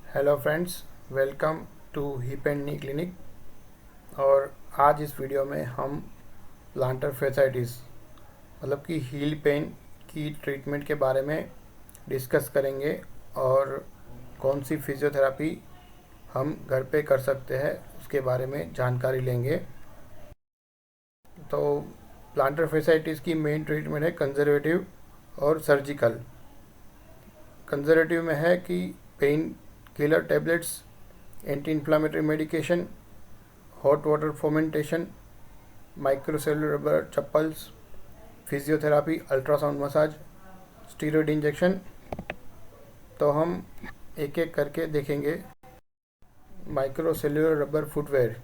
Hello friends, welcome to hip and knee clinic. और आज इस वीडियो में हम प्लांटर फैसाइटिस मतलब कि हील पेन की ट्रीटमेंट के बारे में डिस्कस करेंगे और कौन सी फिजियोथेरापी हम घर पे कर सकते हैं उसके बारे में जानकारी लेंगे। तो प्लांटर फैसाइटिस की मेन ट्रीटमेंट है कंजर्वेटिव और सर्जिकल। कंजर्वेटिव में है कि pain killer tablets, anti inflammatory medication, hot water fomentation, microcellular rubber चप्पल्स, physiotherapy, ultrasound massage, steroid injection. तो हम एक एक करके देखेंगे। माइक्रोसेलुलर रबर फुटवेयर,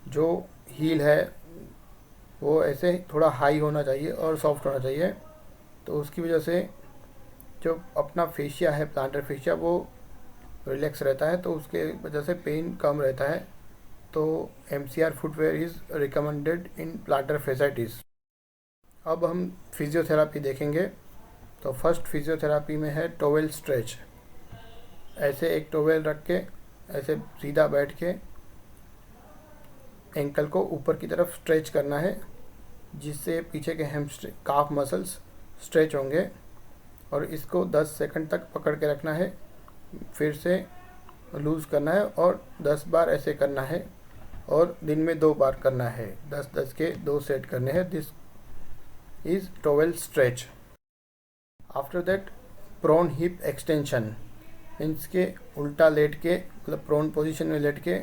जो हील है वो ऐसे थोड़ा हाई होना चाहिए और सॉफ्ट होना चाहिए, तो उसकी वजह से जो अपना फेशिया है, प्लांटर फेशिया, वो रिलैक्स रहता है, तो उसके वजह से पेन कम रहता है। तो MCR footwear is recommended in planter fasciitis. अब हम फिजियोथेरापी देखेंगे। तो फर्स्ट फिजियोथेरापी में है टोवेल स्ट्रेच। ऐसे एक टोवेल रख के ऐसे सीधा बैठ के एंकल को ऊपर की तरफ स्ट्रेच करना है, जिससे पीछे के हैमस्ट्रिंग काफ मसल्स स्ट्रेच होंगे। और इसको 10 सेकंड तक पकड़ के रखना है, फिर से लूज़ करना है और 10 बार ऐसे करना है, और दिन में 2 बार करना है। 10-10 के 2 सेट करने हैं। This is towel stretch. After that prone hip extension, means के उल्टा लेट के, मतलब प्रोन पोजीशन में लेट के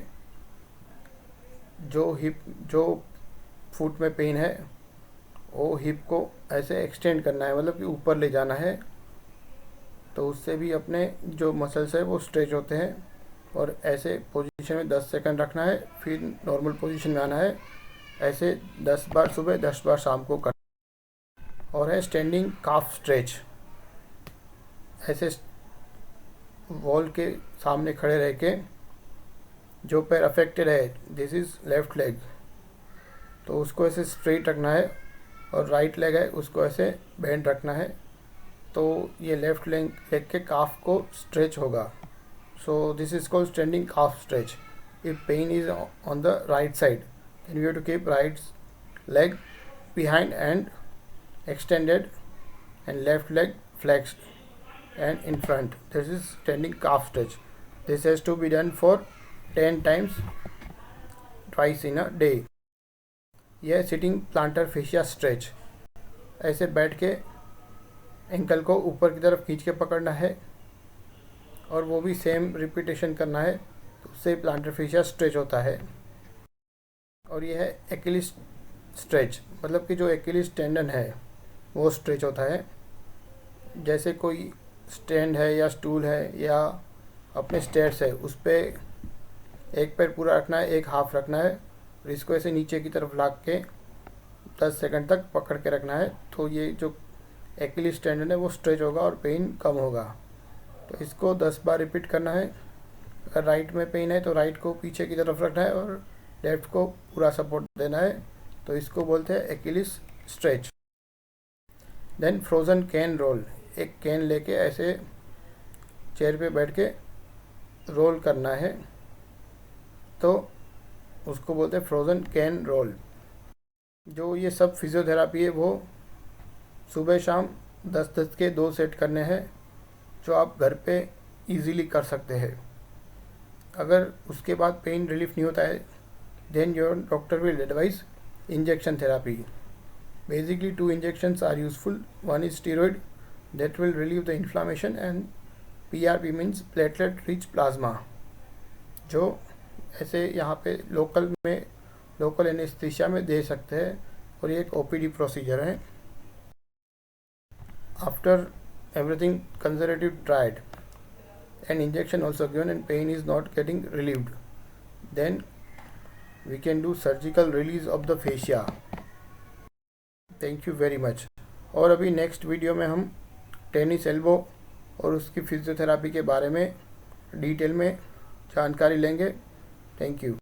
जो फुट में पेन है वो हिप को ऐसे एक्सटेंड करना है, मतलब कि ऊपर ले जाना है। तो उससे भी अपने जो मसल्स है वो स्ट्रेच होते हैं। और ऐसे पोजीशन में 10 सेकंड रखना है, फिर नॉर्मल पोजीशन में आना है। ऐसे 10 बार सुबह, 10 बार शाम को करना। और है स्टैंडिंग काफ स्ट्रेच। ऐसे वॉल के सामने खड़े रह के, जो पैर अफेक्टेड है, दिस इज़ लेफ्ट लेग, तो उसको ऐसे स्ट्रेट रखना है, और राइट लेग है उसको ऐसे बेंड रखना है। तो ये लेफ्ट लेग के काफ को स्ट्रेच होगा। So this is called standing calf stretch. If pain is on the right side, then we have to keep right leg behind and extended, and left leg flexed and in front. This is standing calf stretch. This has to be done for 10 times, twice in a day. यह sitting plantar fascia stretch. ऐसे बैठ के ankle को ऊपर की तरफ खींच के पकड़ना है, और वो भी सेम रिपीटेशन करना है, तो उससे प्लांटर फेशिया स्ट्रेच होता है। और ये है एक्लिस स्ट्रेच, मतलब कि जो एक्लिस टेंडन है वो स्ट्रेच होता है। जैसे कोई स्टैंड है या स्टूल है या अपने स्टेयर्स है, उस पर एक पैर पूरा रखना है, एक हाफ रखना है, और इसको ऐसे नीचे की तरफ ला के 10 सेकंड तक पकड़ के रखना है। तो ये जो एक्लिस टेंडन है वो स्ट्रेच होगा और पेन कम होगा। तो इसको 10 बार रिपीट करना है। अगर राइट में पेन है तो राइट को पीछे की तरफ रखना है और लेफ्ट को पूरा सपोर्ट देना है। तो इसको बोलते हैं Achilles stretch. Then frozen can roll. एक कैन लेके ऐसे चेयर पे बैठ के रोल करना है, तो उसको बोलते हैं फ्रोज़न कैन रोल। जो ये सब फिजियोथेरापी है वो सुबह शाम 10-10 के 2 सेट करने हैं, जो आप घर पे इजीली कर सकते हैं। अगर उसके बाद पेन रिलीफ नहीं होता है, then your doctor will advise injection therapy. Basically 2 injections are useful. One is steroid that will relieve the inflammation, and PRP means platelet rich plasma, जो ऐसे यहाँ पे लोकल एनेस्थीसिया में दे सकते हैं, और ये एक OPD प्रोसीजर है। After everything conservative tried, an injection also given, and pain is not getting relieved, then we can do surgical release of the fascia. Thank you very much. और अभी next video में हम tennis elbow और उसकी physiotherapy के बारे में detail में जानकारी लेंगे। Thank you.